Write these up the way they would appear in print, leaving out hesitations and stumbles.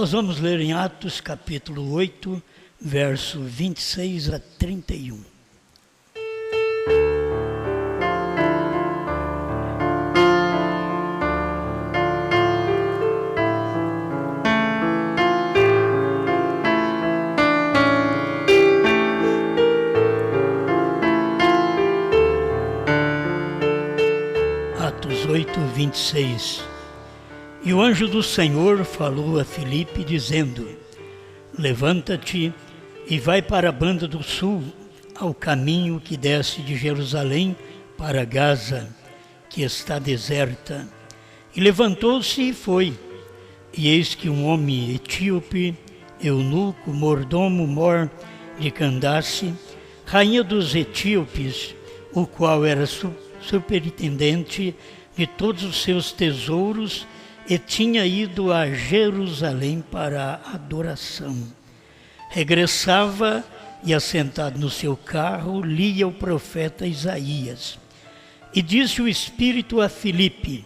Nós vamos ler em Atos capítulo 8, verso 26 a 31. Atos 8, 26. E o anjo do Senhor falou a Filipe, dizendo: levanta-te e vai para a banda do sul, ao caminho que desce de Jerusalém para Gaza, que está deserta. E levantou-se e foi. E eis que um homem etíope, eunuco, mordomo mor de Candace, rainha dos etíopes, o qual era superintendente de todos os seus tesouros, e tinha ido a Jerusalém para a adoração. Regressava e, assentado no seu carro, lia o profeta Isaías. E disse o Espírito a Filipe: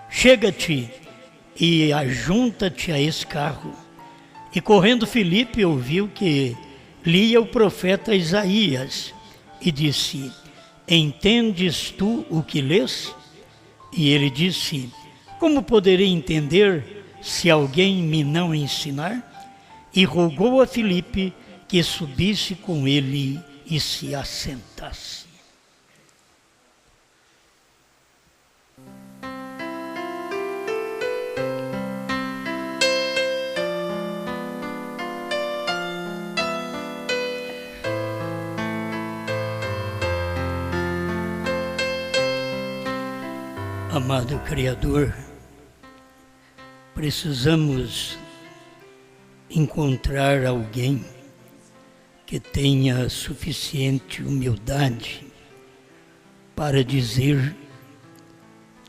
chega-te e ajunta-te a esse carro. E correndo Filipe ouviu que lia o profeta Isaías e disse: entendes tu o que lês? E ele disse: como poderei entender se alguém me não ensinar? E rogou a Filipe que subisse com ele e se assentasse. Amado Criador, precisamos encontrar alguém que tenha suficiente humildade para dizer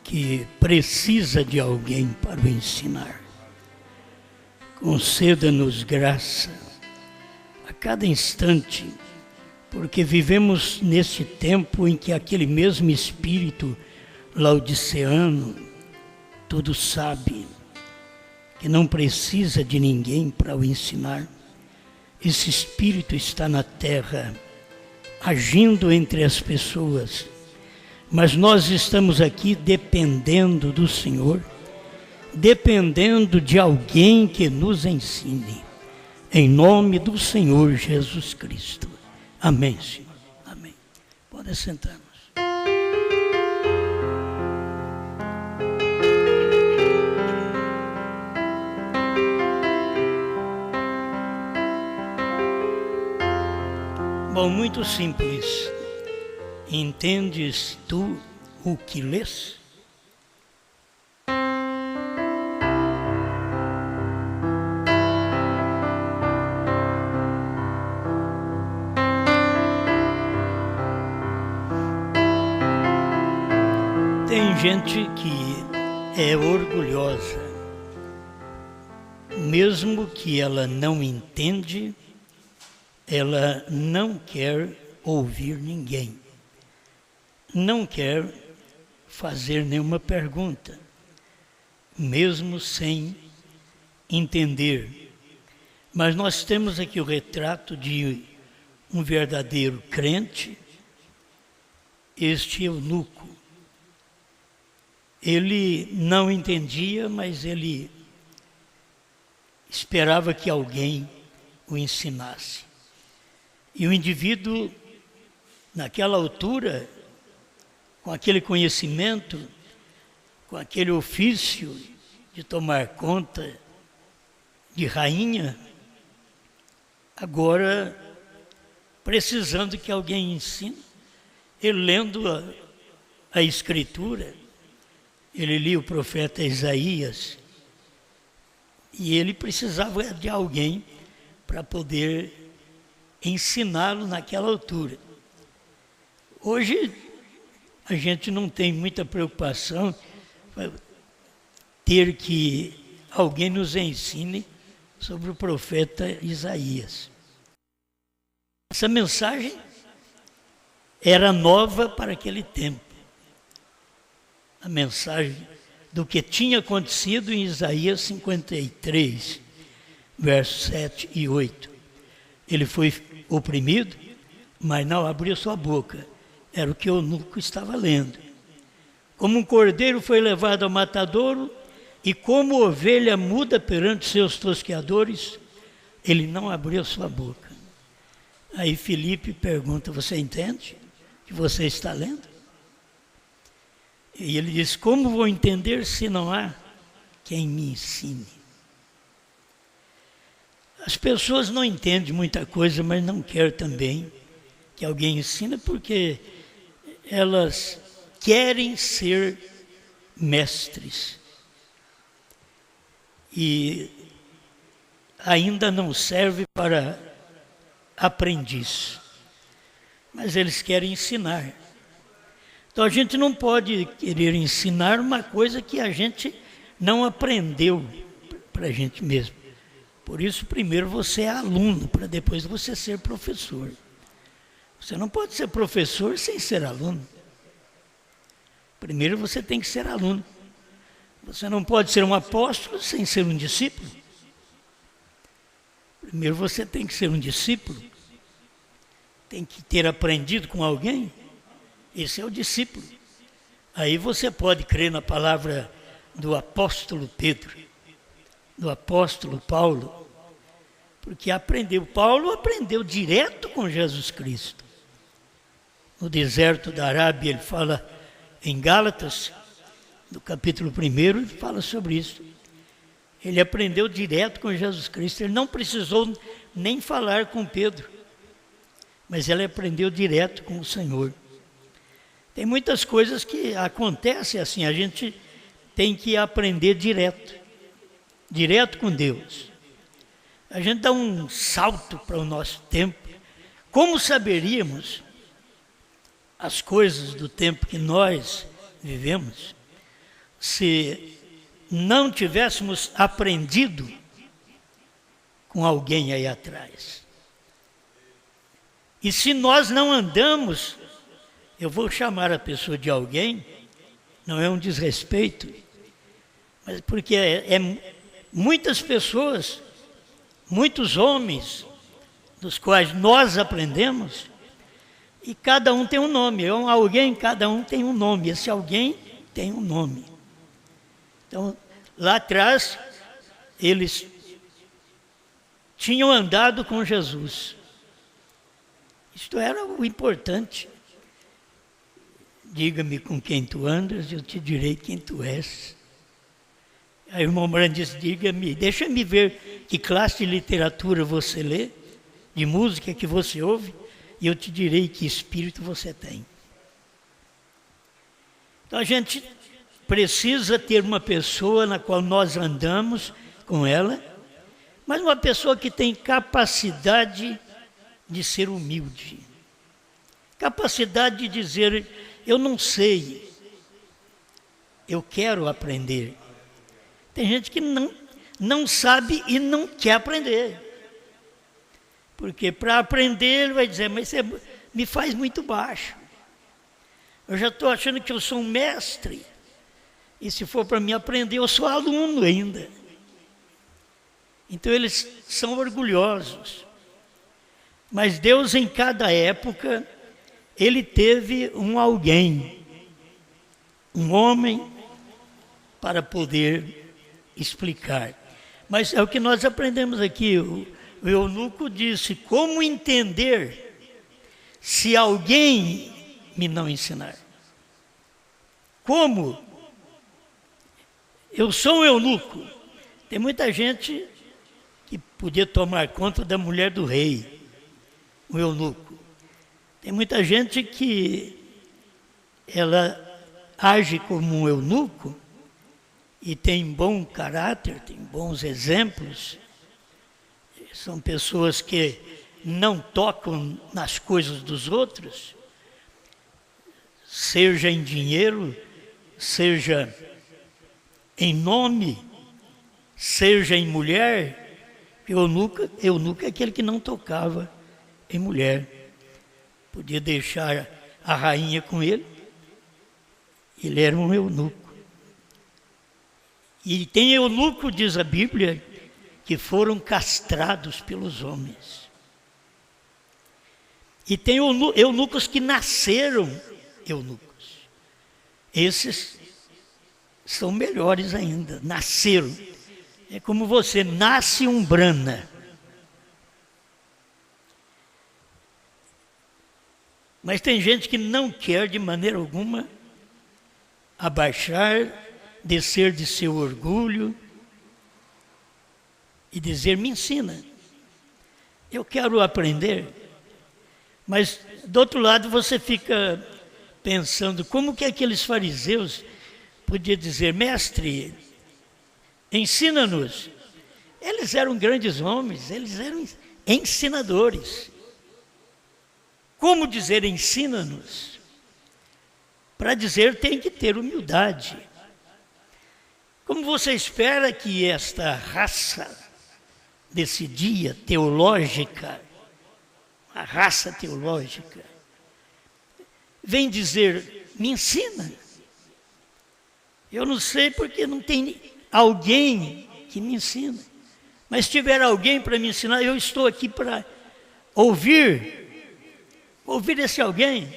que precisa de alguém para o ensinar. Conceda-nos graça a cada instante, porque vivemos nesse tempo em que aquele mesmo espírito laodiceano tudo sabe, que não precisa de ninguém para o ensinar. Esse Espírito está na terra, agindo entre as pessoas, mas nós estamos aqui dependendo do Senhor, dependendo de alguém que nos ensine, em nome do Senhor Jesus Cristo. Amém, Senhor. Amém. Pode sentar-nos. Bom, muito simples. Entendes tu o que lês? Tem gente que é orgulhosa, mesmo que ela não entende, ela não quer ouvir ninguém, não quer fazer nenhuma pergunta, mesmo sem entender. Mas nós temos aqui o retrato de um verdadeiro crente, este eunuco. Ele não entendia, mas ele esperava que alguém o ensinasse. E o indivíduo, naquela altura, com aquele conhecimento, com aquele ofício de tomar conta de rainha, agora precisando que alguém ensine, ele lendo a Escritura, ele lia o profeta Isaías, e ele precisava de alguém para poder ensiná-lo naquela altura. Hoje a gente não tem muita preocupação ter que alguém nos ensine sobre o profeta Isaías. Essa mensagem era nova para aquele tempo. A mensagem do que tinha acontecido em Isaías 53, versos 7 e 8. Ele foi oprimido, mas não abriu sua boca. Era o que o eunuco estava lendo. Como um cordeiro foi levado ao matadouro, e como ovelha muda perante seus tosqueadores, ele não abriu sua boca. Aí Filipe pergunta: você entende o que você está lendo? E ele diz: como vou entender se não há quem me ensine? As pessoas não entendem muita coisa, mas não querem também que alguém ensine, porque elas querem ser mestres. E ainda não serve para aprendiz, mas eles querem ensinar. Então a gente não pode querer ensinar uma coisa que a gente não aprendeu para a gente mesmo. Por isso, primeiro você é aluno, para depois você ser professor. Você não pode ser professor sem ser aluno. Primeiro você tem que ser aluno. Você não pode ser um apóstolo sem ser um discípulo. Primeiro você tem que ser um discípulo. Tem que ter aprendido com alguém. Esse é o discípulo. Aí você pode crer na palavra do apóstolo Pedro, do apóstolo Paulo, porque Paulo aprendeu direto com Jesus Cristo. No deserto da Arábia, ele fala em Gálatas, no capítulo 1, ele fala sobre isso. Ele aprendeu direto com Jesus Cristo, ele não precisou nem falar com Pedro, mas ele aprendeu direto com o Senhor. Tem muitas coisas que acontecem assim, a gente tem que aprender direto com Deus. A gente dá um salto para o nosso tempo. Como saberíamos as coisas do tempo que nós vivemos se não tivéssemos aprendido com alguém aí atrás? E se nós não andamos, eu vou chamar a pessoa de alguém, não é um desrespeito, mas porque muitas pessoas, muitos homens, dos quais nós aprendemos, e cada um tem um nome. Cada um tem um nome. Esse alguém tem um nome. Então, lá atrás, eles tinham andado com Jesus. Isto era o importante. Diga-me com quem tu andas, eu te direi quem tu és. Aí o irmão Brand diz: deixa-me ver que classe de literatura você lê, de música que você ouve, e eu te direi que espírito você tem. Então a gente precisa ter uma pessoa na qual nós andamos com ela, mas uma pessoa que tem capacidade de ser humilde, capacidade de dizer: eu não sei, eu quero aprender. Tem gente que não sabe e não quer aprender. Porque para aprender ele vai dizer: mas você me faz muito baixo. Eu já estou achando que eu sou um mestre. E se for para mim aprender, eu sou aluno ainda. Então eles são orgulhosos. Mas Deus, em cada época, ele teve um alguém, um homem, para poder explicar. Mas é o que nós aprendemos aqui. O eunuco disse: como entender se alguém me não ensinar? Como? Eu sou um eunuco. Tem muita gente que podia tomar conta da mulher do rei, o eunuco. Tem muita gente que ela age como um eunuco e tem bom caráter, tem bons exemplos. São pessoas que não tocam nas coisas dos outros, seja em dinheiro, seja em nome, seja em mulher. Eunuco é aquele que não tocava em mulher. Podia deixar a rainha com ele. Ele era um eunuco. E tem eunuco, diz a Bíblia, que foram castrados pelos homens. E tem eunucos que nasceram eunucos. Esses são melhores ainda, nasceram. É como você nasce umbrana. Mas tem gente que não quer de maneira alguma abaixar, descer de seu orgulho e dizer, me ensina. Eu quero aprender. Mas do outro lado você fica pensando, como que aqueles fariseus podiam dizer, mestre, ensina-nos. Eles eram grandes homens, eles eram ensinadores. Como dizer ensina-nos? Para dizer tem que ter humildade. Como você espera que esta raça desse dia teológica, a raça teológica, vem dizer, me ensina. Eu não sei porque não tem alguém que me ensina. Mas se tiver alguém para me ensinar, eu estou aqui para ouvir esse alguém,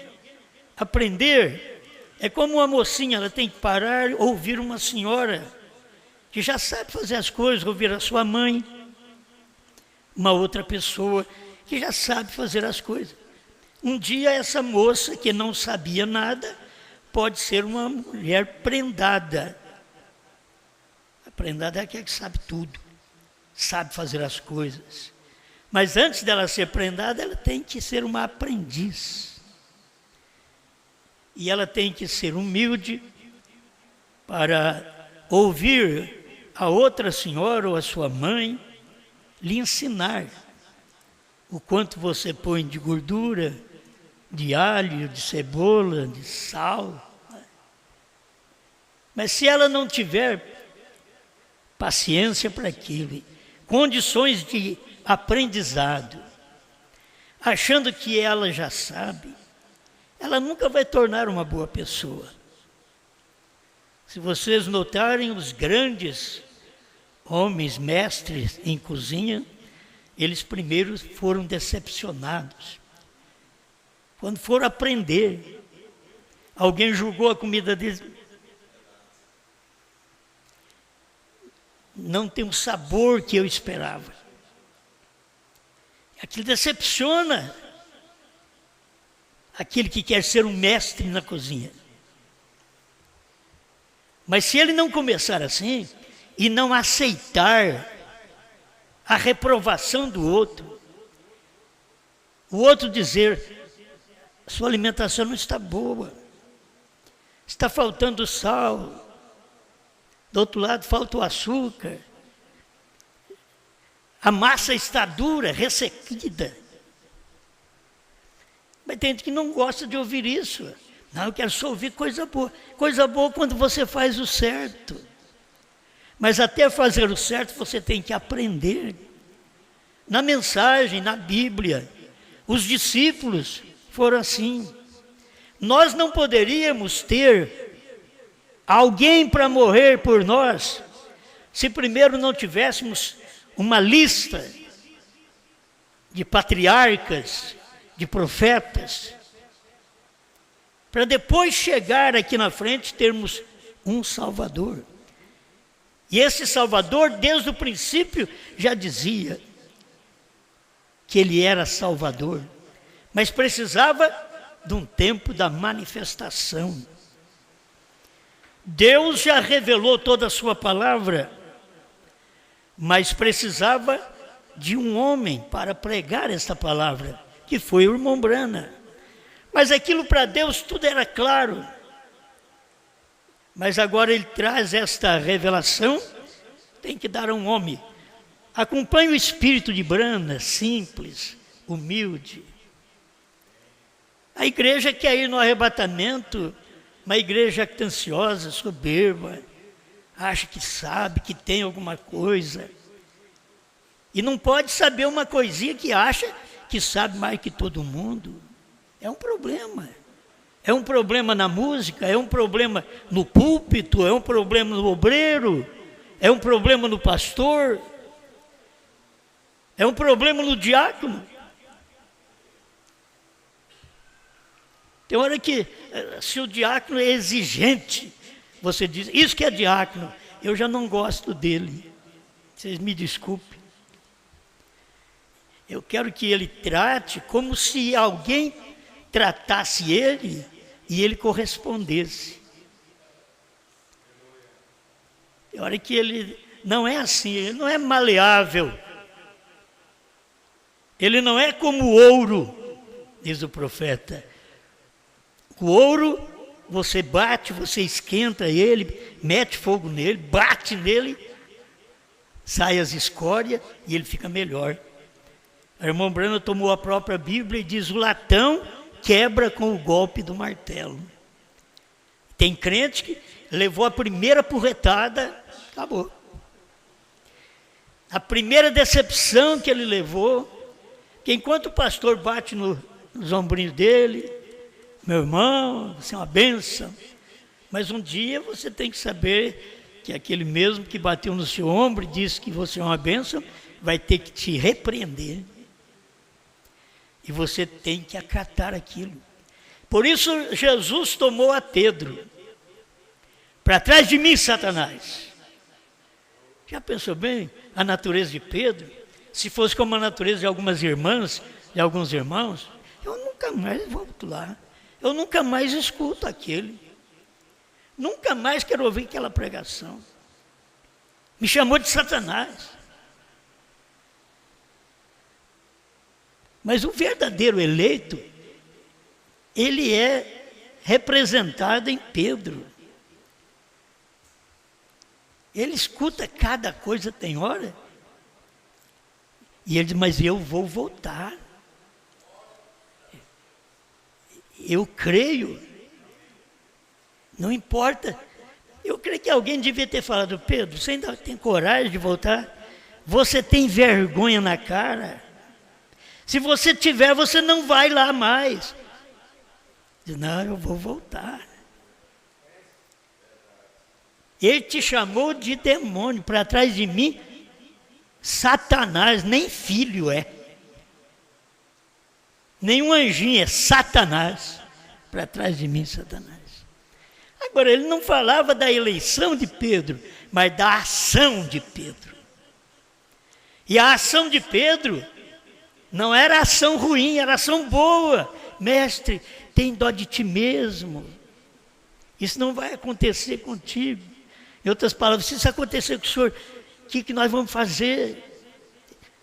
aprender. É como uma mocinha, ela tem que parar, ouvir uma senhora que já sabe fazer as coisas, ouvir a sua mãe, uma outra pessoa que já sabe fazer as coisas. Um dia essa moça que não sabia nada pode ser uma mulher prendada. A prendada é aquela que sabe tudo, sabe fazer as coisas. Mas antes dela ser prendada, ela tem que ser uma aprendiz. E ela tem que ser humilde para ouvir a outra senhora ou a sua mãe lhe ensinar o quanto você põe de gordura, de alho, de cebola, de sal. Mas se ela não tiver paciência para aquilo, condições de aprendizado, achando que ela já sabe, ela nunca vai tornar uma boa pessoa. Se vocês notarem os grandes homens mestres em cozinha, eles primeiro foram decepcionados. Quando foram aprender, alguém julgou a comida deles, não tem o sabor que eu esperava. Aquilo decepciona aquele que quer ser um mestre na cozinha. Mas se ele não começar assim, e não aceitar a reprovação do outro, o outro dizer, sua alimentação não está boa, está faltando sal, do outro lado falta o açúcar, a massa está dura, ressequida. Mas tem gente que não gosta de ouvir isso. Não, eu quero só ouvir coisa boa. Coisa boa quando você faz o certo. Mas até fazer o certo você tem que aprender. Na mensagem, na Bíblia, os discípulos foram assim. Nós não poderíamos ter alguém para morrer por nós se primeiro não tivéssemos uma lista de patriarcas, de profetas, para depois chegar aqui na frente termos um Salvador. E esse Salvador, desde o princípio, já dizia que ele era Salvador, mas precisava de um tempo da manifestação. Deus já revelou toda a sua palavra, mas precisava de um homem para pregar esta palavra, que foi o irmão Brana. Mas aquilo para Deus tudo era claro. Mas agora ele traz esta revelação, tem que dar a um homem. Acompanhe o espírito de Brana, simples, humilde. A igreja quer ir no arrebatamento, uma igreja ansiosa, soberba, acha que sabe, que tem alguma coisa. E não pode saber uma coisinha que acha que sabe mais que todo mundo. É um problema. É um problema na música, é um problema no púlpito, é um problema no obreiro, É um problema no pastor? É um problema no diácono? Tem hora que, se o diácono é exigente, você diz, isso que é diácono, eu já não gosto dele. Vocês me desculpem. Eu quero que ele trate como se alguém tratasse ele e ele correspondesse. Tem hora que ele não é assim, ele não é maleável. Ele não é como o ouro, diz o profeta. O ouro, você bate, você esquenta ele, mete fogo nele, bate nele, sai as escórias e ele fica melhor. A irmã Brana tomou a própria Bíblia e diz, o latão quebra com o golpe do martelo. Tem crente que levou a primeira porretada, acabou. A primeira decepção que ele levou, que enquanto o pastor bate nos ombrinhos dele, meu irmão, você é uma bênção, mas um dia você tem que saber que aquele mesmo que bateu no seu ombro e disse que você é uma bênção, vai ter que te repreender. E você tem que acatar aquilo. Por isso Jesus tomou a Pedro. Para trás de mim, Satanás. Já pensou bem a natureza de Pedro? Se fosse como a natureza de algumas irmãs, de alguns irmãos, eu nunca mais volto lá. Eu nunca mais escuto aquele. Nunca mais quero ouvir aquela pregação. Me chamou de Satanás. Mas o verdadeiro eleito, ele é representado em Pedro. Ele escuta cada coisa, tem hora. E ele diz, mas eu vou voltar. Eu creio. Não importa. Eu creio que alguém devia ter falado, Pedro, você ainda tem coragem de voltar? Você tem vergonha na cara? Se você tiver, você não vai lá mais. Diz, não, eu vou voltar. Ele te chamou de demônio, para trás de mim, Satanás, nem filho é. Nenhum anjinho é Satanás, para trás de mim, Satanás. Agora, ele não falava da eleição de Pedro, mas da ação de Pedro. E a ação de Pedro não era ação ruim, era ação boa. Mestre, tem dó de ti mesmo. Isso não vai acontecer contigo. Em outras palavras, se isso acontecer com o senhor, o que nós vamos fazer?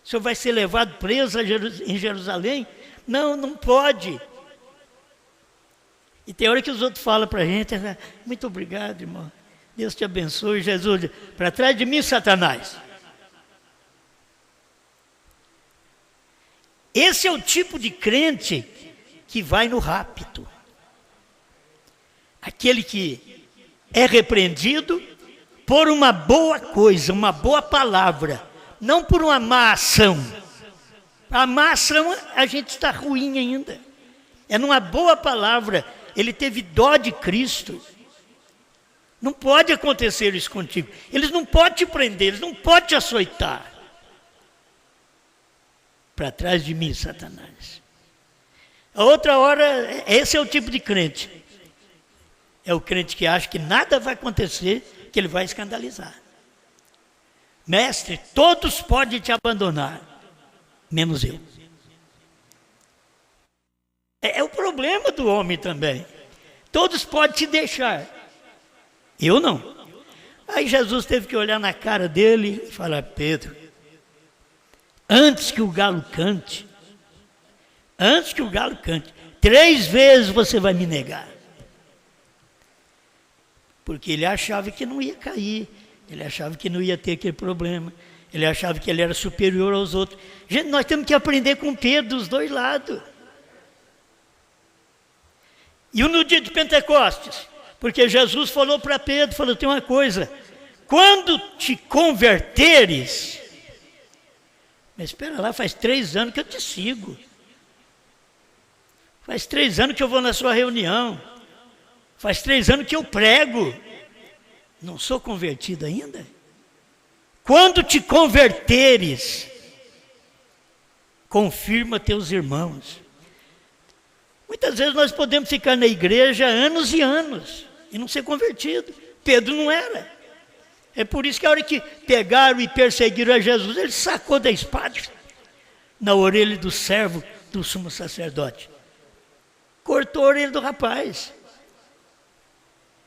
O senhor vai ser levado preso em Jerusalém? Não, não pode. E tem hora que os outros falam para a gente, muito obrigado, irmão. Deus te abençoe, Jesus. Para trás de mim, Satanás. Esse é o tipo de crente que vai no rapto. Aquele que é repreendido por uma boa coisa, uma boa palavra, não por uma má ação. A má ação, a gente está ruim ainda. É numa boa palavra, ele teve dó de Cristo. Não pode acontecer isso contigo. Eles não podem te prender, eles não podem te açoitar. Para trás de mim, Satanás. A outra hora, esse é o tipo de crente. É o crente que acha que nada vai acontecer, que ele vai escandalizar. Mestre, todos podem te abandonar, menos eu. É o problema do homem também. Todos podem te deixar, eu não. Aí Jesus teve que olhar na cara dele e falar, Pedro, antes que o galo cante, 3 vezes você vai me negar. Porque ele achava que não ia cair, ele achava que não ia ter aquele problema, ele achava que ele era superior aos outros. Gente, nós temos que aprender com Pedro dos dois lados. E no dia de Pentecostes, porque Jesus falou para Pedro, falou, tem uma coisa, quando te converteres, mas espera lá, faz 3 anos que eu te sigo, faz 3 anos que eu vou na sua reunião, faz 3 anos que eu prego, não sou convertido ainda? quando te converteres, confirma teus irmãos. Muitas vezes nós podemos ficar na igreja anos e anos e não ser convertido. Pedro não era. É por isso que a hora que pegaram e perseguiram a Jesus, ele sacou da espada na orelha do servo do sumo sacerdote. Cortou a orelha do rapaz.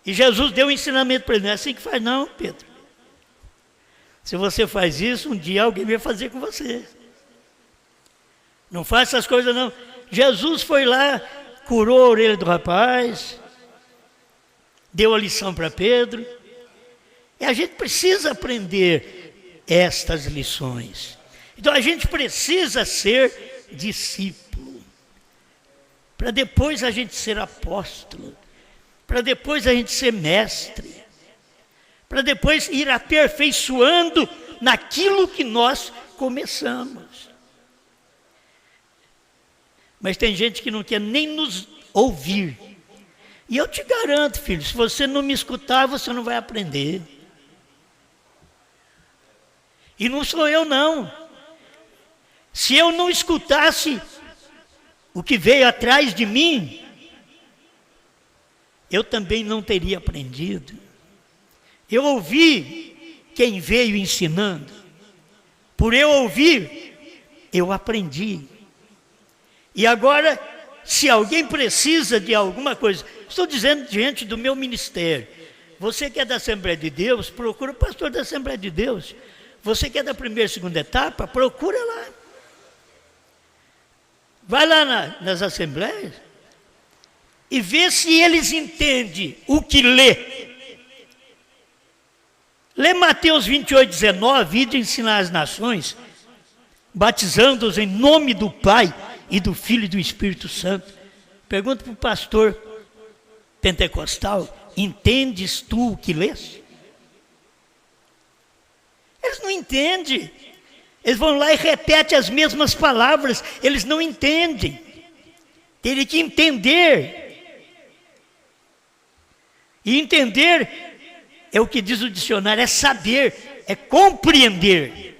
E Jesus deu um ensinamento para ele: não é assim que faz não, Pedro. Se você faz isso, um dia alguém vai fazer com você. Não faça essas coisas não. Jesus foi lá, curou a orelha do rapaz, deu a lição para Pedro. E a gente precisa aprender estas lições. Então a gente precisa ser discípulo, para depois a gente ser apóstolo, para depois a gente ser mestre, para depois ir aperfeiçoando naquilo que nós começamos. Mas tem gente que não quer nem nos ouvir. E eu te garanto, filho, se você não me escutar, você não vai aprender. E não sou eu não. Se eu não escutasse o que veio atrás de mim, eu também não teria aprendido. Eu ouvi quem veio ensinando. Por eu ouvir, eu aprendi. E agora, se alguém precisa de alguma coisa, estou dizendo diante do meu ministério. Você que é da Assembleia de Deus, procura o pastor da Assembleia de Deus. Você que é da primeira e segunda etapa, procura lá. Vai lá nas assembleias e vê se eles entendem o que lê. Lê Mateus 28:19, ide ensinar as nações, batizando-os em nome do Pai e do Filho e do Espírito Santo. Pergunta para o pastor pentecostal: entendes tu o que lês? Eles não entendem. Eles vão lá e repetem as mesmas palavras. Eles não entendem. Teria que entender. E entender é o que diz o dicionário, é saber, é compreender.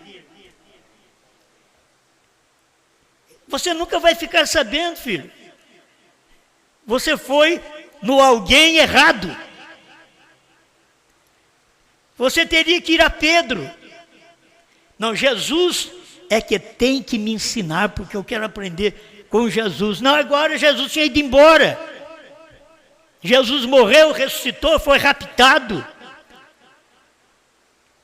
Você nunca vai ficar sabendo, filho. Você foi no alguém errado. Você teria que ir a Pedro. Não, Jesus é que tem que me ensinar, porque eu quero aprender com Jesus. Não, agora Jesus tinha ido embora. Jesus morreu, ressuscitou, foi raptado.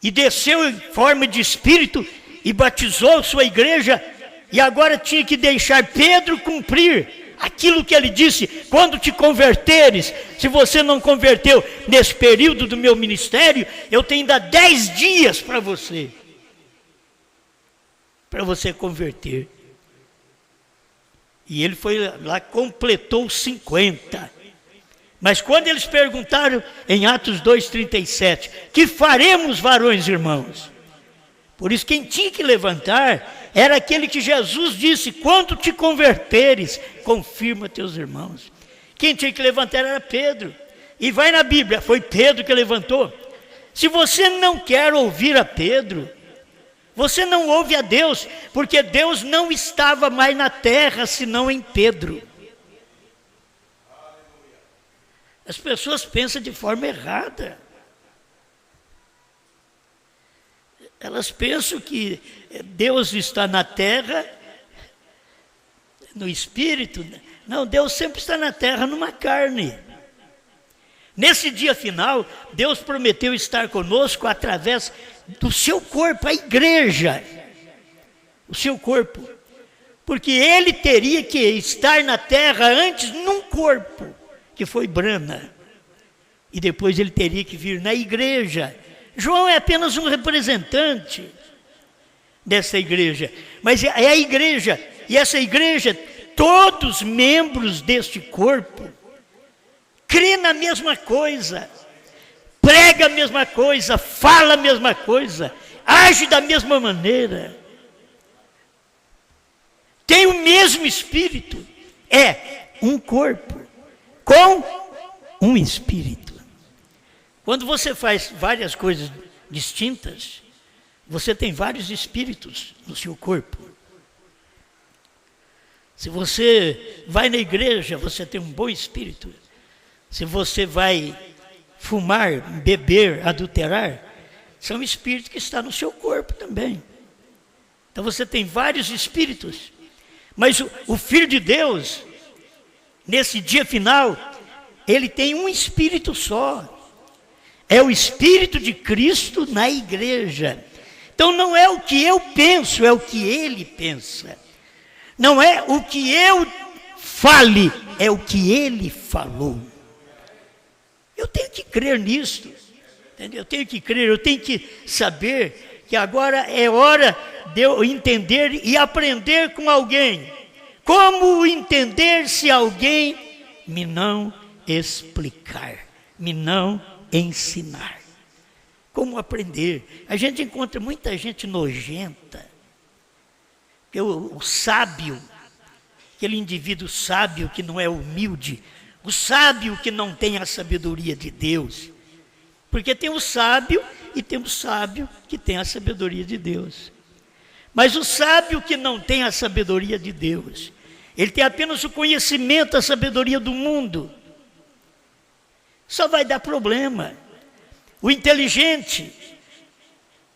E desceu em forma de espírito e batizou sua igreja. E agora tinha que deixar Pedro cumprir aquilo que ele disse: quando te converteres. Se você não converteu nesse período do meu ministério, eu tenho ainda 10 dias para você converter. E ele foi lá, completou 50. Mas quando eles perguntaram em Atos 2:37, que faremos, varões irmãos? Por isso quem tinha que levantar era aquele que Jesus disse: quando te converteres, confirma teus irmãos. Quem tinha que levantar era Pedro. E vai na Bíblia, foi Pedro que levantou. Se você não quer ouvir a Pedro, você não ouve a Deus, porque Deus não estava mais na terra, senão em Pedro. As pessoas pensam de forma errada. Elas pensam que Deus está na terra, no espírito. Não, Deus sempre está na terra, numa carne. Nesse dia final, Deus prometeu estar conosco através do seu corpo, a igreja. O seu corpo. Porque ele teria que estar na terra antes num corpo, que foi Brana. E depois ele teria que vir na igreja. João é apenas um representante dessa igreja. Mas é a igreja. E essa igreja, todos membros deste corpo, crê na mesma coisa, prega a mesma coisa, fala a mesma coisa, age da mesma maneira, tem o mesmo espírito, é um corpo com um espírito. Quando você faz várias coisas distintas, Você tem vários espíritos no seu corpo. Se você vai na igreja, você tem um bom espírito. Se você vai fumar, beber, adulterar, são espíritos que estão no seu corpo também. Então você tem vários espíritos. Mas o Filho de Deus, nesse dia final, ele tem um espírito só. É o Espírito de Cristo na igreja. Então não é o que eu penso, é o que ele pensa. Não é o que eu fale, é o que ele falou. Eu tenho que crer nisso. Entendeu? Eu tenho que crer, eu tenho que saber que agora é hora de eu entender e aprender com alguém. Como entender se alguém me não explicar, me não ensinar? Como aprender? A gente encontra muita gente nojenta. Porque o sábio, aquele indivíduo sábio que não é humilde, o sábio que não tem a sabedoria de Deus. Porque tem o sábio e tem o sábio que tem a sabedoria de Deus. Mas o sábio que não tem a sabedoria de Deus, ele tem apenas o conhecimento, a sabedoria do mundo, só vai dar problema. O inteligente,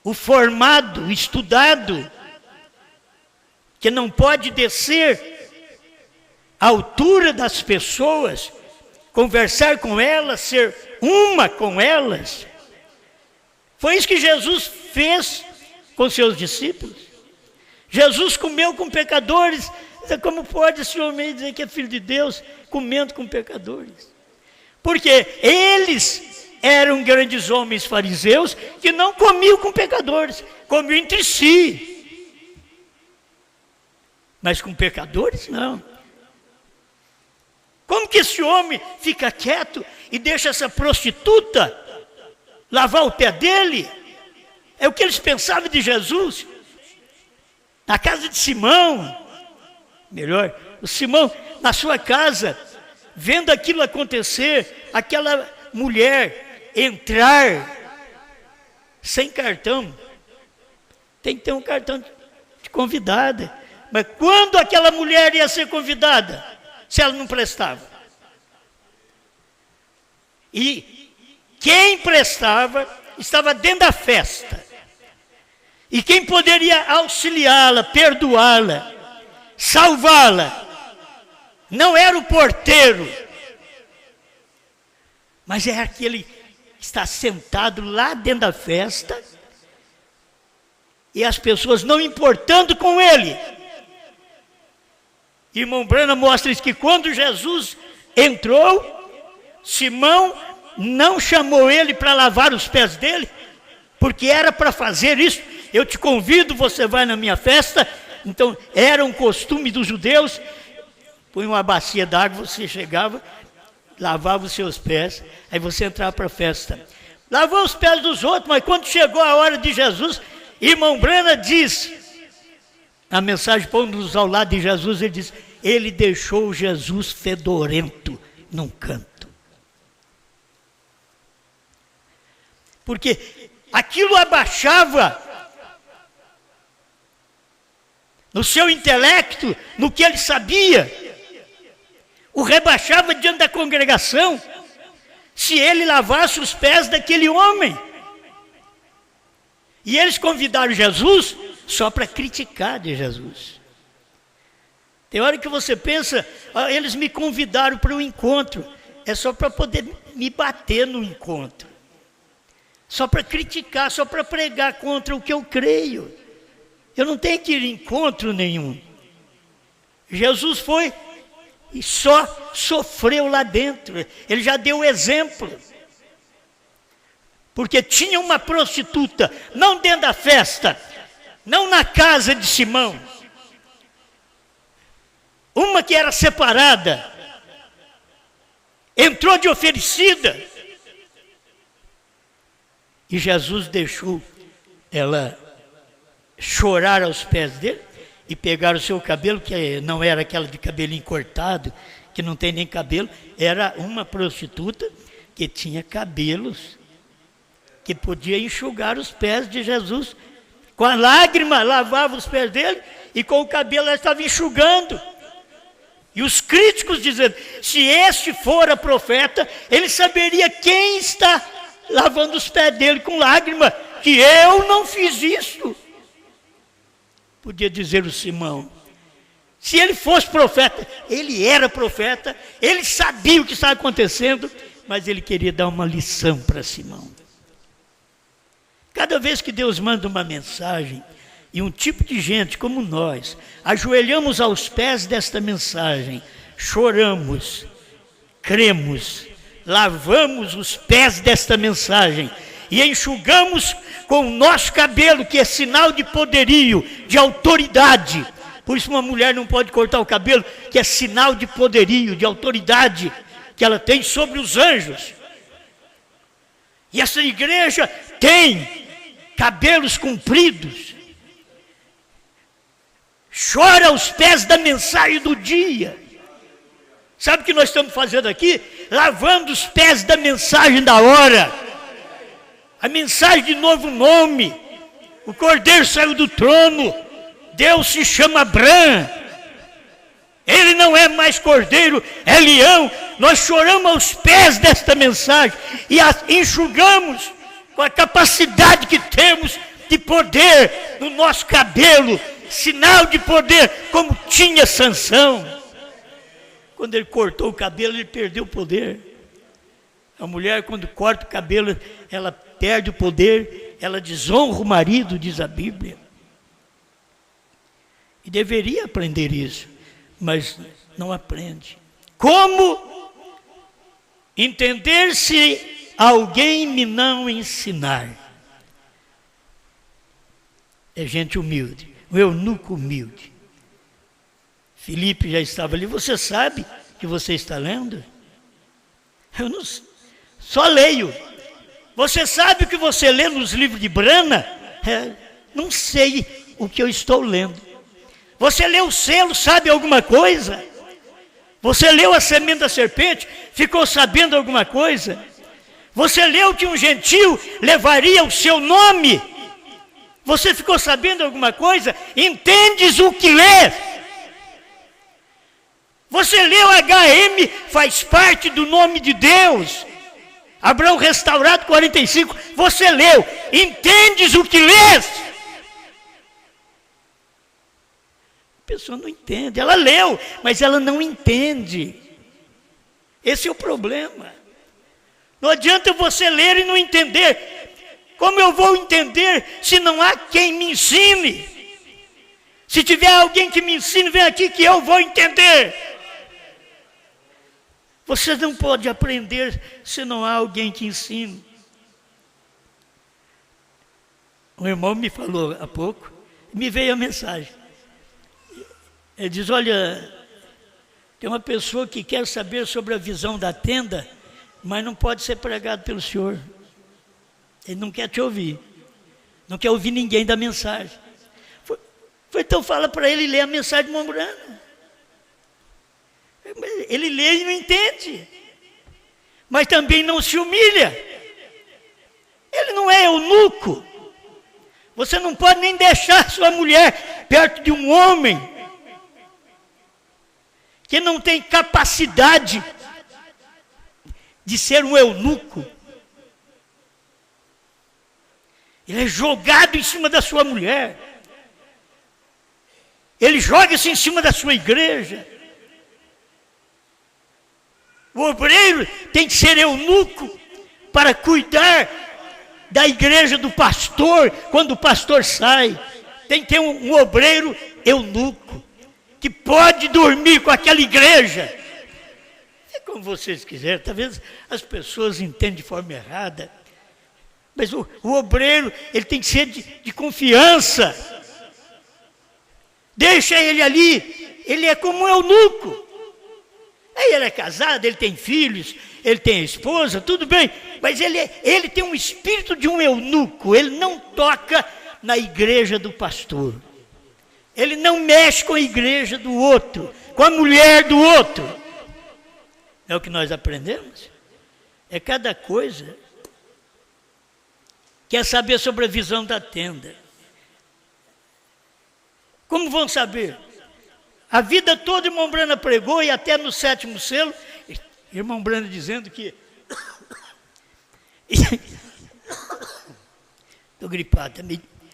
o formado, o estudado, que não pode descer à altura das pessoas, conversar com elas, ser uma com elas. Foi isso que Jesus fez com seus discípulos. Jesus comeu com pecadores. Como pode esse homem dizer que é filho de Deus comendo com pecadores? Porque eles eram grandes homens fariseus que não comiam com pecadores, comiam entre si. Mas com pecadores, não. Como que esse homem fica quieto e deixa essa prostituta lavar o pé dele? É o que eles pensavam de Jesus. Na casa de Simão, melhor, o Simão na sua casa, vendo aquilo acontecer, aquela mulher entrar sem cartão. Tem que ter um cartão de convidada. Mas quando aquela mulher ia ser convidada, se ela não prestava? E quem prestava estava dentro da festa. E quem poderia auxiliá-la, perdoá-la, salvá-la, não era o porteiro, mas é aquele que está sentado lá dentro da festa, e as pessoas não importando com ele. Irmão Branham mostra isso, que quando Jesus entrou, Simão não chamou ele para lavar os pés dele, porque era para fazer isso. Eu te convido, você vai na minha festa. Então era um costume dos judeus, põe uma bacia d'água, você chegava, lavava os seus pés, aí você entrava para a festa. Lavou os pés dos outros, mas quando chegou a hora de Jesus, irmão Branham diz, a mensagem pondo-nos ao lado de Jesus, ele diz, ele deixou Jesus fedorento num canto. Porque aquilo abaixava no seu intelecto, no que ele sabia, o rebaixava diante da congregação, se ele lavasse os pés daquele homem. E eles convidaram Jesus só para criticar de Jesus. Tem hora que você pensa, eles me convidaram para um encontro, é só para poder me bater no encontro, só para criticar, só para pregar contra o que eu creio. Eu não tenho que ir em encontro nenhum. Jesus foi e só sofreu lá dentro, ele já deu exemplo. Porque tinha uma prostituta, não dentro da festa, não na casa de Simão, uma que era separada, entrou de oferecida, e Jesus deixou ela chorar aos pés dele, e pegar o seu cabelo, que não era aquela de cabelinho cortado, que não tem nem cabelo, era uma prostituta que tinha cabelos, que podia enxugar os pés de Jesus Com a lágrima lavava os pés dele e com o cabelo ela estava enxugando. E os críticos dizendo, se este fora profeta, ele saberia quem está lavando os pés dele com lágrima, que eu não fiz isso. Podia dizer o Simão, se ele fosse profeta, ele era profeta, ele sabia o que estava acontecendo, mas ele queria dar uma lição para Simão. Cada vez que Deus manda uma mensagem, e um tipo de gente como nós, ajoelhamos aos pés desta mensagem, choramos, cremos, lavamos os pés desta mensagem e enxugamos com o nosso cabelo, que é sinal de poderio, de autoridade. Por isso uma mulher não pode cortar o cabelo, que é sinal de poderio, de autoridade, que ela tem sobre os anjos. E essa igreja tem cabelos compridos, chora aos pés da mensagem do dia. Sabe o que nós estamos fazendo aqui? Lavando os pés da mensagem da hora. A mensagem de novo nome. O Cordeiro saiu do trono. Deus se chama Bran. Ele não é mais Cordeiro, é leão. Nós choramos aos pés desta mensagem e a enxugamos com a capacidade que temos de poder no nosso cabelo, sinal de poder, como tinha Sansão. Quando ele cortou o cabelo, ele perdeu o poder. A mulher, quando corta o cabelo, ela perde o poder, ela desonra o marido, diz a Bíblia. E deveria aprender isso, mas não aprende. Como entender se alguém me não ensinar? É gente humilde, um eunuco humilde. Filipe já estava ali. Você sabe que você está lendo? Eu não, só leio. Você sabe o que você lê nos livros de Brana? Não sei o que eu estou lendo. Você leu o selo, sabe alguma coisa? Você leu a semente da serpente, ficou sabendo alguma coisa? Você leu que um gentio levaria o seu nome? Você ficou sabendo alguma coisa? Entendes o que lês? Você leu HM, faz parte do nome de Deus. Abraão restaurado 45, você leu. Entendes o que lês? A pessoa não entende, ela leu, mas ela não entende. Esse é o problema. Não adianta você ler e não entender. Como eu vou entender se não há quem me ensine? Se tiver alguém que me ensine, vem aqui que eu vou entender. Você não pode aprender se não há alguém que ensine. Um irmão me falou há pouco, me veio a mensagem. Ele diz, olha, tem uma pessoa que quer saber sobre a visão da tenda, mas não pode ser pregado pelo senhor. Ele não quer te ouvir. Não quer ouvir ninguém da mensagem. Então fala para ele ler a mensagem de Mombrana. Ele lê e não entende. Mas também não se humilha. Ele não é eunuco. Você não pode nem deixar sua mulher perto de um homem que não tem capacidade de ser um eunuco. Ele é jogado em cima da sua mulher. Ele joga-se em cima da sua igreja. O obreiro tem que ser eunuco para cuidar da igreja do pastor quando o pastor sai. Tem que ter um obreiro eunuco que pode dormir com aquela igreja. É como vocês quiserem. Talvez as pessoas entendam de forma errada. Mas o obreiro, ele tem que ser de confiança. Deixa ele ali. Ele é como um eunuco. Aí ele é casado, ele tem filhos, ele tem esposa, tudo bem. Mas ele tem um espírito de um eunuco. Ele não toca na igreja do pastor. Ele não mexe com a igreja do outro, com a mulher do outro. É o que nós aprendemos. É cada coisa. Quer saber sobre a visão da tenda? Como vão saber? A vida toda irmão Brana pregou e até no 7º selo, irmão Brana dizendo que... Estou gripado,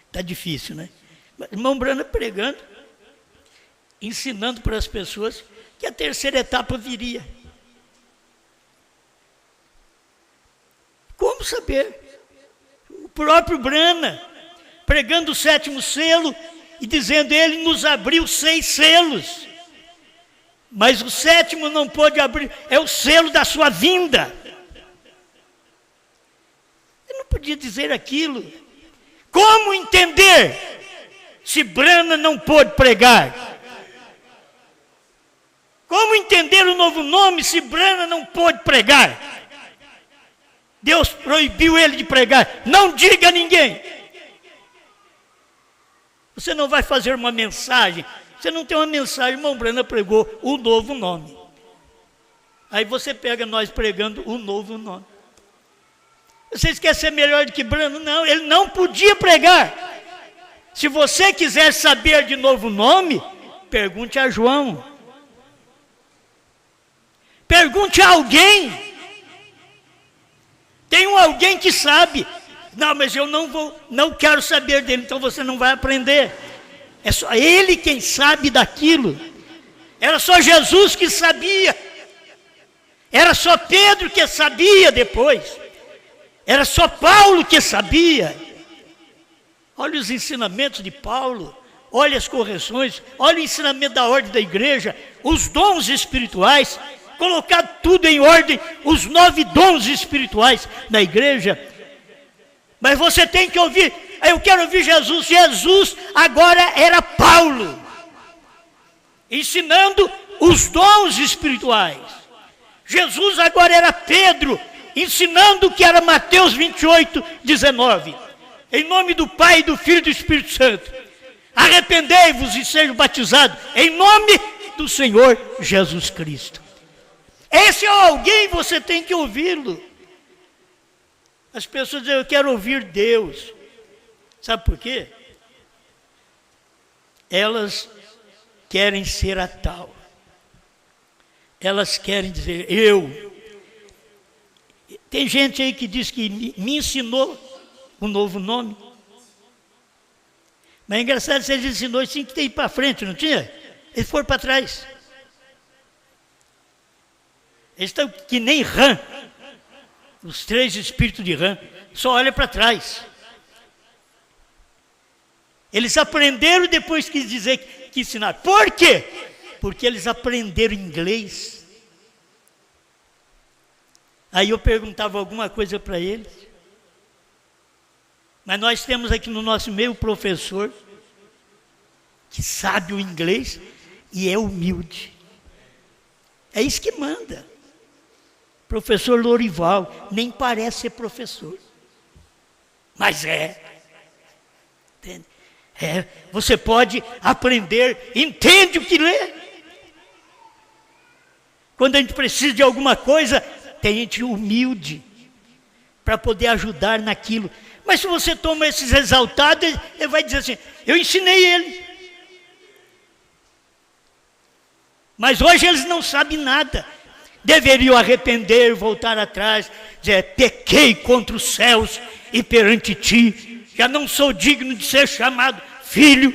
está difícil, né? Mas irmão Brana pregando, ensinando para as pessoas que a 3ª etapa viria. Como saber? O próprio Brana, pregando o 7º selo e dizendo, ele nos abriu 6 selos. Mas o 7º não pôde abrir, é o selo da sua vinda. Ele não podia dizer aquilo. Como entender se Brana não pôde pregar? Como entender o novo nome se Brana não pôde pregar? Deus proibiu ele de pregar. Não diga a ninguém. Você não vai fazer uma mensagem. Você não tem uma mensagem. Irmão Brana pregou o novo nome. Aí você pega nós pregando o novo nome. Vocês querem ser melhor do que Brana? Não, ele não podia pregar. Se você quiser saber de novo nome, pergunte a João. Pergunte a alguém. Tem alguém que sabe. Não, mas eu não quero saber dele, então você não vai aprender. É só ele quem sabe daquilo. Era só Jesus que sabia. Era só Pedro que sabia depois. Era só Paulo que sabia. Olha os ensinamentos de Paulo. Olha as correções. Olha o ensinamento da ordem da igreja. Os dons espirituais. Colocar tudo em ordem, os 9 dons espirituais na igreja. Mas você tem que ouvir, eu quero ouvir Jesus. Jesus agora era Paulo, ensinando os dons espirituais. Jesus agora era Pedro, ensinando o que era Mateus 28, 19. Em nome do Pai, do Filho e do Espírito Santo. Arrependei-vos e sejam batizados em nome do Senhor Jesus Cristo. Esse é alguém, você tem que ouvi-lo. As pessoas dizem, eu quero ouvir Deus. Sabe por quê? Elas querem ser a tal. Elas querem dizer, eu. Tem gente aí que diz que me ensinou um novo nome. Mas é engraçado, se eles ensinou, tinha que ter ido para frente, não tinha? Eles foram para trás. Eles estão que nem Rã, os 3 espíritos de Rã, só olha para trás. Eles aprenderam depois que dizer que ensinaram. Por quê? Porque eles aprenderam inglês. Aí eu perguntava alguma coisa para eles. Mas nós temos aqui no nosso meio professor que sabe o inglês e é humilde. É isso que manda. Professor Lorival, nem parece ser professor. Mas é. Entende? É, você pode aprender, entende o que lê. Quando a gente precisa de alguma coisa, tem gente humilde para poder ajudar naquilo. Mas se você toma esses exaltados, ele vai dizer assim, eu ensinei ele. Mas hoje eles não sabem nada. Deveriam arrepender, voltar atrás, dizer, pequei contra os céus e perante ti, já não sou digno de ser chamado filho,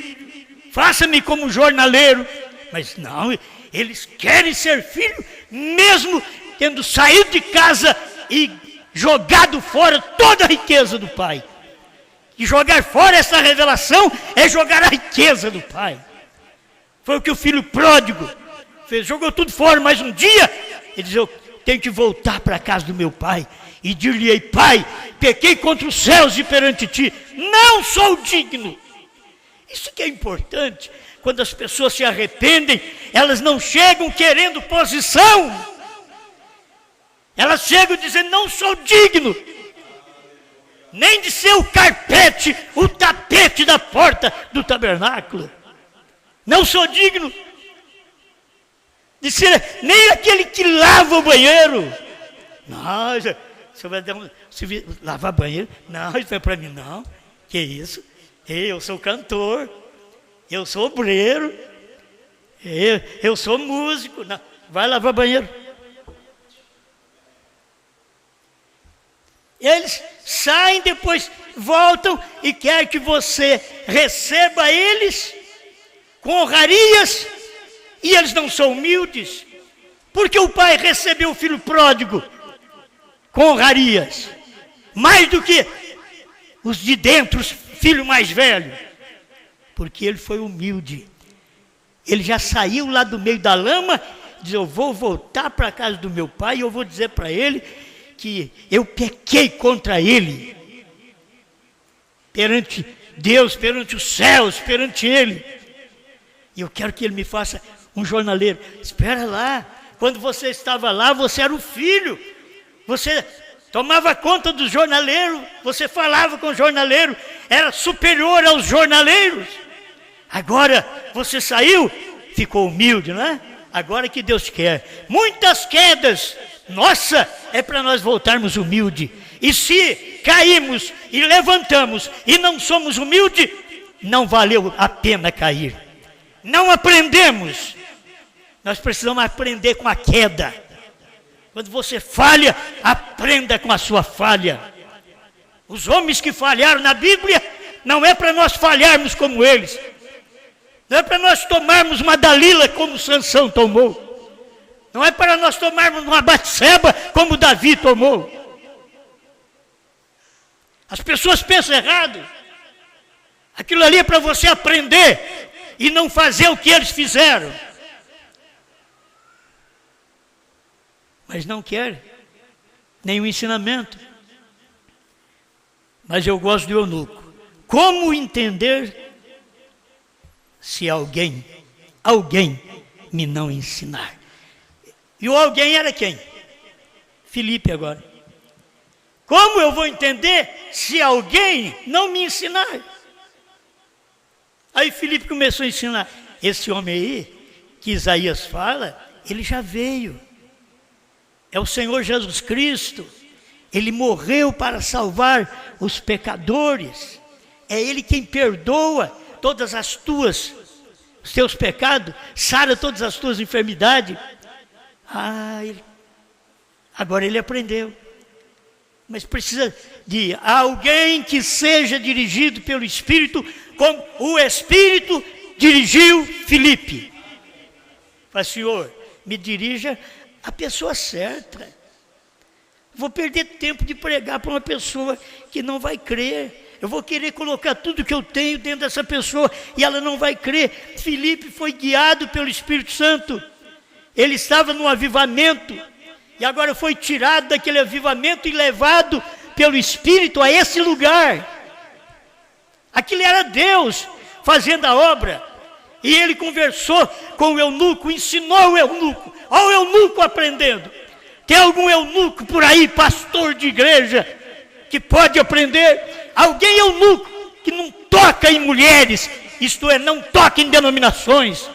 faça-me como jornaleiro. Mas não, eles querem ser filho, mesmo tendo saído de casa e jogado fora toda a riqueza do pai. E jogar fora essa revelação é jogar a riqueza do pai. Foi o que o filho pródigo fez, jogou tudo fora, mas um dia ele diz, eu tenho que voltar para a casa do meu pai e dir-lhe-ei, pai, pequei contra os céus e perante ti, não sou digno. Isso que é importante, quando as pessoas se arrependem, elas não chegam querendo posição, elas chegam dizendo, não sou digno, nem de ser o carpete, o tapete da porta do tabernáculo, não sou digno, de ser nem aquele que lava o banheiro. Não, você vai dar lavar banheiro? Não, isso não é para mim não. Que isso? Eu sou cantor. Eu sou obreiro, eu sou músico. Não, vai lavar banheiro. Eles saem, depois voltam e querem que você receba eles com honrarias, e eles não são humildes, porque o pai recebeu o filho pródigo com honrarias, mais do que os de dentro, os filhos mais velhos, porque ele foi humilde. Ele já saiu lá do meio da lama, diz: eu vou voltar para a casa do meu pai e eu vou dizer para ele que eu pequei contra ele, perante Deus, perante os céus, perante ele, e eu quero que ele me faça um jornaleiro. Espera lá, quando você estava lá, você era o filho, você tomava conta do jornaleiro, você falava com o jornaleiro, era superior aos jornaleiros. Agora você saiu, ficou humilde, não é? Agora que Deus quer. Muitas quedas, nossa, é para nós voltarmos humildes. E se caímos e levantamos e não somos humildes, não valeu a pena cair. Não aprendemos. Nós precisamos aprender com a queda. Quando você falha, aprenda com a sua falha. Os homens que falharam na Bíblia, não é para nós falharmos como eles. Não é para nós tomarmos uma Dalila como Sansão tomou. Não é para nós tomarmos uma Batseba como Davi tomou. As pessoas pensam errado. Aquilo ali é para você aprender e não fazer o que eles fizeram. Mas não quer nenhum ensinamento. Mas eu gosto do eunuco. Como entender se alguém me não ensinar? E o alguém era quem? Filipe agora. Como eu vou entender se alguém não me ensinar? Aí Filipe começou a ensinar. Esse homem aí, que Isaías fala, ele já veio. É o Senhor Jesus Cristo. Ele morreu para salvar os pecadores. É Ele quem perdoa todas os teus pecados, sara todas as tuas enfermidades. Agora ele aprendeu. Mas precisa de alguém que seja dirigido pelo Espírito, como o Espírito dirigiu Filipe. Fala: Senhor, me dirija a pessoa certa. Vou perder tempo de pregar para uma pessoa que não vai crer. Eu vou querer colocar tudo que eu tenho dentro dessa pessoa e ela não vai crer. Filipe foi guiado pelo Espírito Santo. Ele estava no avivamento e agora foi tirado daquele avivamento e levado pelo Espírito a esse lugar. Aquilo era Deus fazendo a obra. E ele conversou com o eunuco, ensinou o eunuco. Olha o eunuco aprendendo. Tem algum eunuco por aí, pastor de igreja, que pode aprender? Alguém eunuco que não toca em mulheres, isto é, não toca em denominações,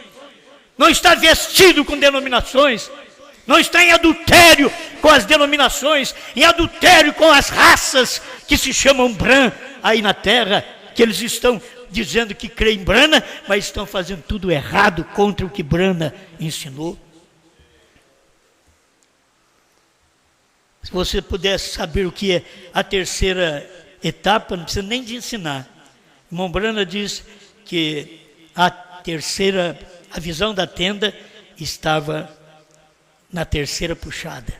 não está vestido com denominações, não está em adultério com as denominações, em adultério com as raças que se chamam Bran aí na terra, que eles estão dizendo que creem em Brana, mas estão fazendo tudo errado contra o que Brana ensinou. Se você pudesse saber o que é a terceira etapa, não precisa nem de ensinar. O irmão Brana diz que a visão da tenda estava na terceira puxada.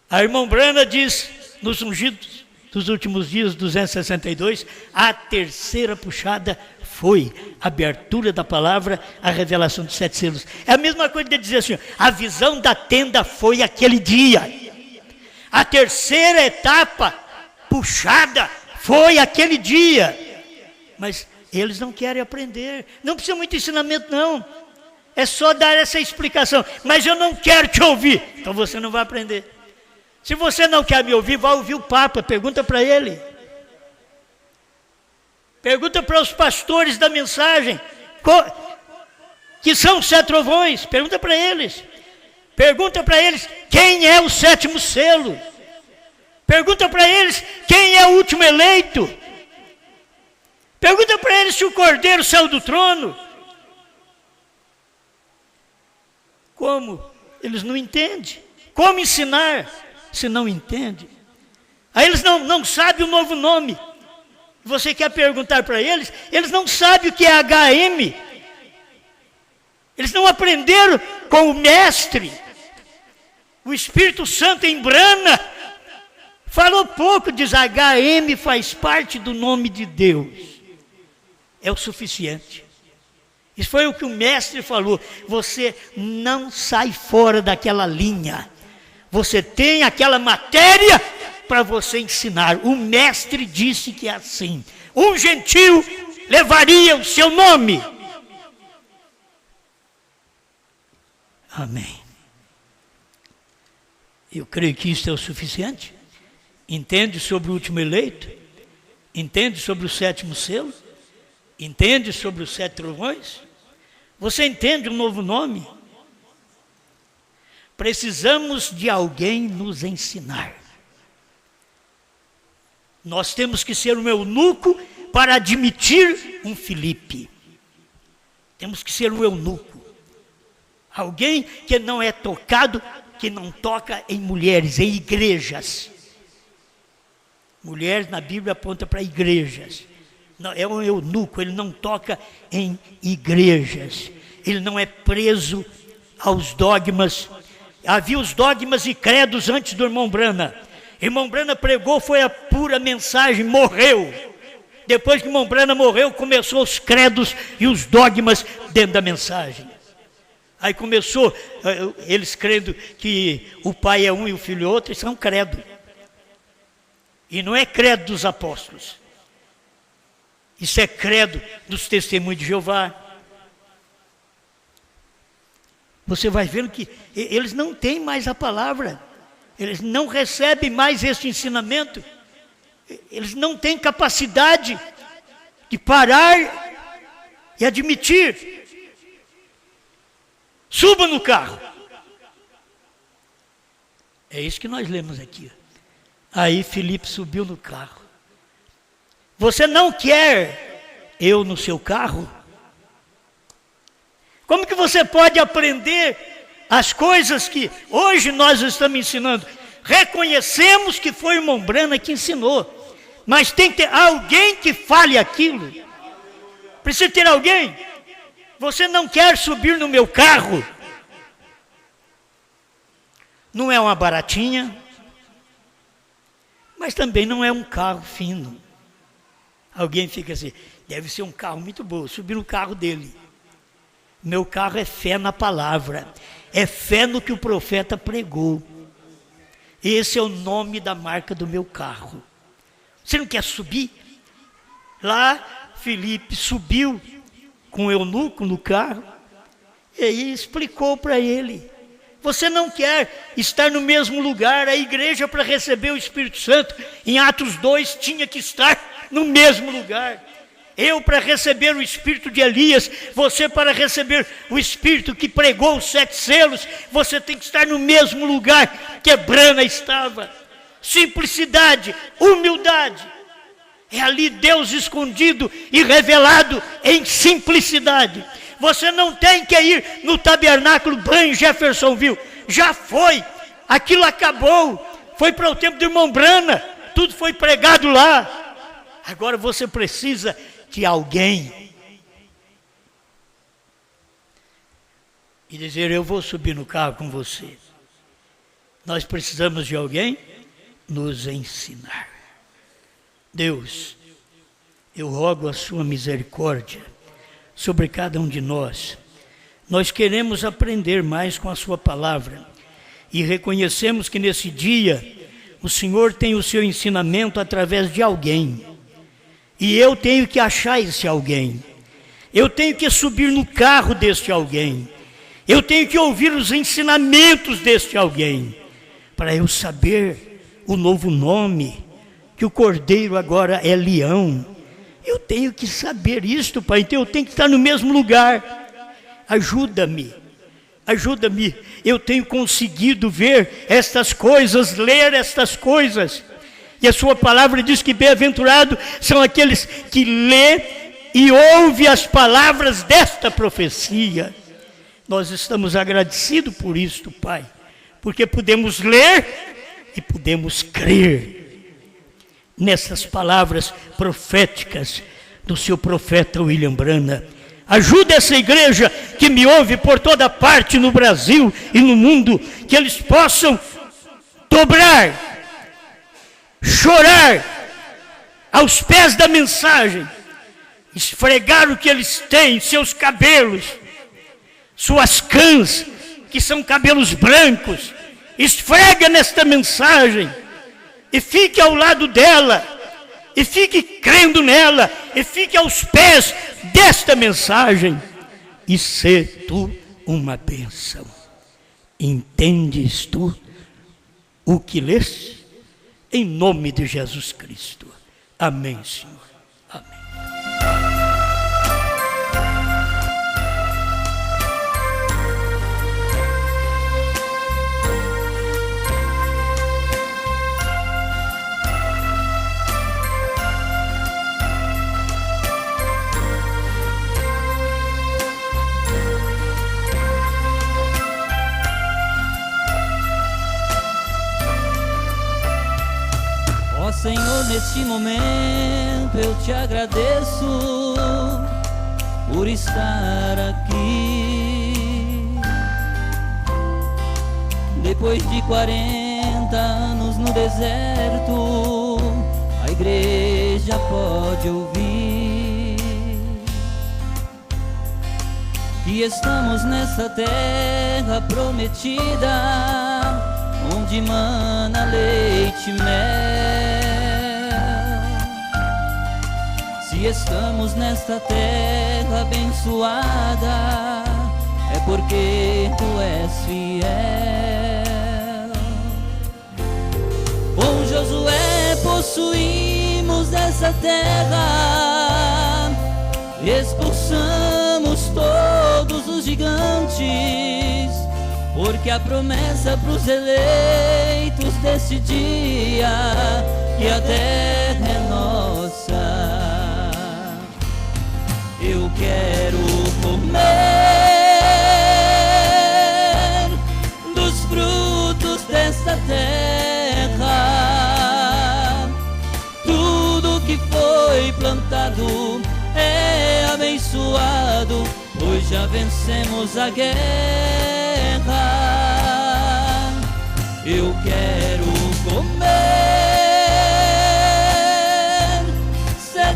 A irmã Brana diz, nos ungidos dos últimos dias, 262, a terceira puxada foi a abertura da palavra, a revelação dos 7 selos. É a mesma coisa de dizer assim: a visão da tenda foi aquele dia. A terceira etapa puxada foi aquele dia. Mas eles não querem aprender. Não precisa muito ensinamento, não. É só dar essa explicação. Mas eu não quero te ouvir. Então você não vai aprender. Se você não quer me ouvir, vai ouvir o Papa. Pergunta para ele. Pergunta para os pastores da mensagem, que são os 7 trovões. Pergunta para eles. Pergunta para eles quem é o 7º selo. Pergunta para eles quem é o último eleito. Pergunta para eles se o Cordeiro saiu do trono. Como? Eles não entendem. Como ensinar se não entende? Aí eles não sabem o novo nome. Você quer perguntar para eles? Eles não sabem o que é HM. Eles não aprenderam com o mestre. O Espírito Santo embrana. Falou pouco, diz HM faz parte do nome de Deus. É o suficiente. Isso foi o que o mestre falou. Você não sai fora daquela linha. Você tem aquela matéria para você ensinar. O mestre disse que é assim. Um gentil levaria o seu nome. Amém. Eu creio que isso é o suficiente. Entende sobre o último eleito? Entende sobre o sétimo selo? Entende sobre os 7 trovões? Você entende um novo nome? Precisamos de alguém nos ensinar. Nós temos que ser um eunuco para admitir um Filipe. Temos que ser um eunuco. Alguém que não é tocado, que não toca em mulheres, em igrejas. Mulheres na Bíblia aponta para igrejas. Não, é um eunuco, ele não toca em igrejas. Ele não é preso aos dogmas. Havia os dogmas e credos antes do irmão Brana. Irmão Brana pregou, foi a pura mensagem, morreu. Depois que irmão Brana morreu, começou os credos e os dogmas dentro da mensagem. Aí começou, eles crendo que o pai é um e o filho é outro, isso é um credo. E não é credo dos apóstolos. Isso é credo dos testemunhos de Jeová. Você vai vendo que eles não têm mais a palavra. Eles não recebem mais este ensinamento. Eles não têm capacidade de parar e admitir. Suba no carro. É isso que nós lemos aqui. Aí Filipe subiu no carro. Você não quer eu no seu carro? Como que você pode aprender as coisas que hoje nós estamos ensinando? Reconhecemos que foi o irmão Brana que ensinou, mas tem que ter alguém que fale aquilo. Precisa ter alguém. Você não quer subir no meu carro? Não é uma baratinha, mas também não é um carro fino. Alguém fica assim, deve ser um carro muito bom, subir no carro dele. Meu carro é fé na palavra, é fé no que o profeta pregou. Esse é o nome da marca do meu carro. Você não quer subir? Lá, Filipe subiu com o eunuco no carro, e aí explicou para ele. Você não quer estar no mesmo lugar, a igreja para receber o Espírito Santo, em Atos 2, tinha que estar no mesmo lugar. Eu para receber o Espírito de Elias, você para receber o Espírito que pregou os 7 selos, você tem que estar no mesmo lugar que Brana estava. Simplicidade, humildade. É ali Deus escondido e revelado em simplicidade. Você não tem que ir no tabernáculo Banho Jeffersonville. Já foi, aquilo acabou. Foi para o tempo do irmão Brana, tudo foi pregado lá. Agora você precisa de alguém. E dizer, eu vou subir no carro com você. Nós precisamos de alguém nos ensinar. Deus, eu rogo a sua misericórdia sobre cada um de nós. Nós queremos aprender mais com a sua palavra e reconhecemos que nesse dia o Senhor tem o seu ensinamento através de alguém. E eu tenho que achar esse alguém. Eu tenho que subir no carro deste alguém. Eu tenho que ouvir os ensinamentos deste alguém, para eu saber o novo nome, que o cordeiro agora é leão. Eu tenho que saber isto, Pai, então eu tenho que estar no mesmo lugar. Ajuda-me, ajuda-me. Eu tenho conseguido ver estas coisas, ler estas coisas. E a sua palavra diz que bem-aventurados são aqueles que lê e ouve as palavras desta profecia. Nós estamos agradecidos por isto, Pai, porque podemos ler e podemos crer nessas palavras proféticas do seu profeta William Branham. Ajuda essa igreja que me ouve por toda parte no Brasil e no mundo, que eles possam dobrar, chorar aos pés da mensagem, esfregar o que eles têm, seus cabelos, suas cãs, que são cabelos brancos, esfrega nesta mensagem e fique ao lado dela, e fique crendo nela, e fique aos pés desta mensagem, e ser tu uma bênção. Entendes tu o que lês? Em nome de Jesus Cristo. Amém, Senhor. Amém. Ó Senhor, neste momento eu te agradeço por estar aqui. Depois de 40 anos no deserto, a igreja pode ouvir que estamos nessa terra prometida, onde mana leite e mel. Se estamos nesta terra abençoada, é porque tu és fiel. Com Josué possuímos essa terra, expulsamos todos os gigantes, porque a promessa pros eleitos desse dia, que a terra é nossa. Eu quero comer dos frutos desta terra. Tudo que foi plantado é abençoado, pois já vencemos a guerra. Eu quero comer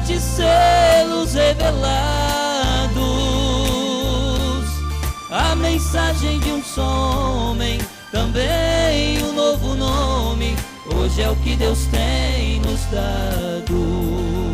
7 selos revelados, a mensagem de um só homem, também um novo nome, hoje é o que Deus tem nos dado.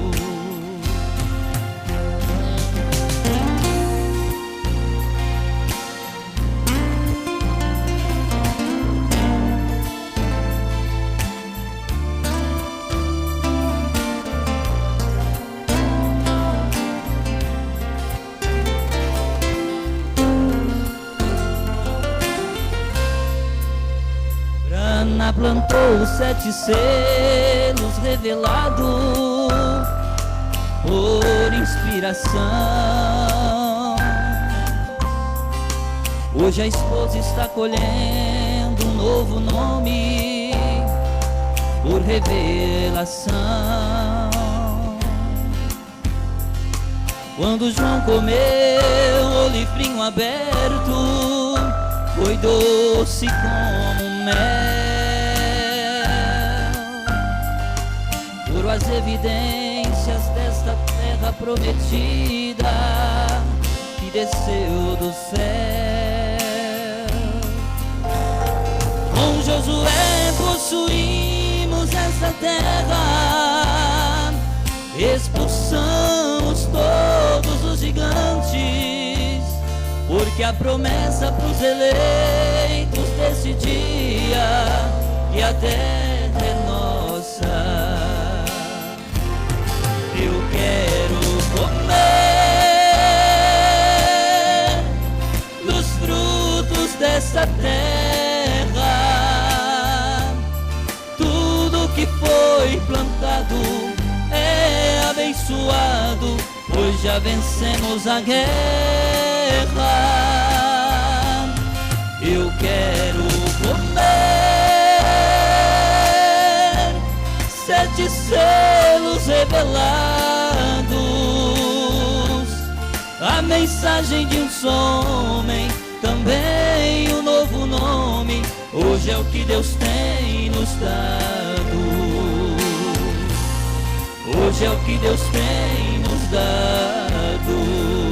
Plantou 7 selos revelados por inspiração. Hoje a esposa está colhendo um novo nome por revelação. Quando João comeu o livrinho aberto, foi doce como mel. As evidências desta terra prometida que desceu do céu. Com Josué possuímos esta terra, expulsamos todos os gigantes, porque a promessa pros eleitos desse dia, que a terra é nossa. Eu quero comer dos frutos dessa terra. Tudo que foi plantado é abençoado, pois já vencemos a guerra. eu quero comer 7 selos revelados, a mensagem de um só homem, também um novo nome, hoje é o que Deus tem nos dado, hoje é o que Deus tem nos dado.